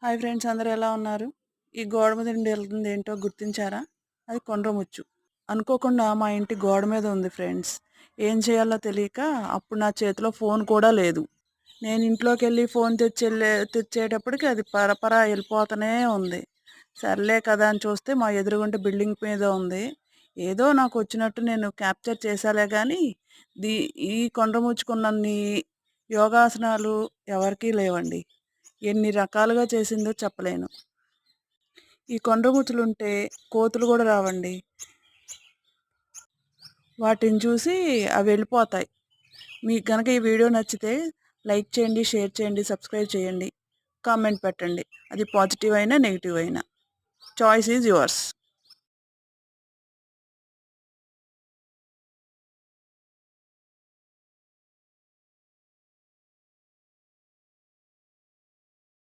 Hi friends, అందరూ ఎలా ఉన్నారు? ఈ గోడ మీద నుండి వెళ్తుంది ఏంటో గుర్తించారా? అది కొండ్రముచ్చు. అనుకోకుండా మా ఇంటి గోడ మీద ఉంది ఫ్రెండ్స్. ఏం చేయాలో తెలియక అప్పుడు నా చేతిలో ఫోన్ కూడా లేదు. నేను ఇంట్లోకెళ్ళి ఫోన్ తెచ్చేటప్పటికి అది పరపరా వెళ్ళిపోతూనే ఉంది. సర్లే కదా అని చూస్తే మా ఎదురుగుంట బిల్డింగ్ మీద ఉంది. ఏదో నాకు వచ్చినట్టు నేను క్యాప్చర్ చేశాలే కానీ దీ ఈ కొండ్రముచ్చుకున్నన్ని యోగాసనాలు ఎవరికీ లేవండి. ఎన్ని రకాలుగా చేసిందో చెప్పలేను. ఈ కొండ్రముచ్చులుంటే కోతులు కూడా రావండి. వాటిని చూసి అవి వెళ్ళిపోతాయి. మీకు గనక ఈ వీడియో నచ్చితే లైక్ చేయండి, షేర్ చేయండి, సబ్స్క్రైబ్ చేయండి, కామెంట్ పెట్టండి. అది పాజిటివ్ అయినా, నెగిటివ్ అయినా. Choice is yours.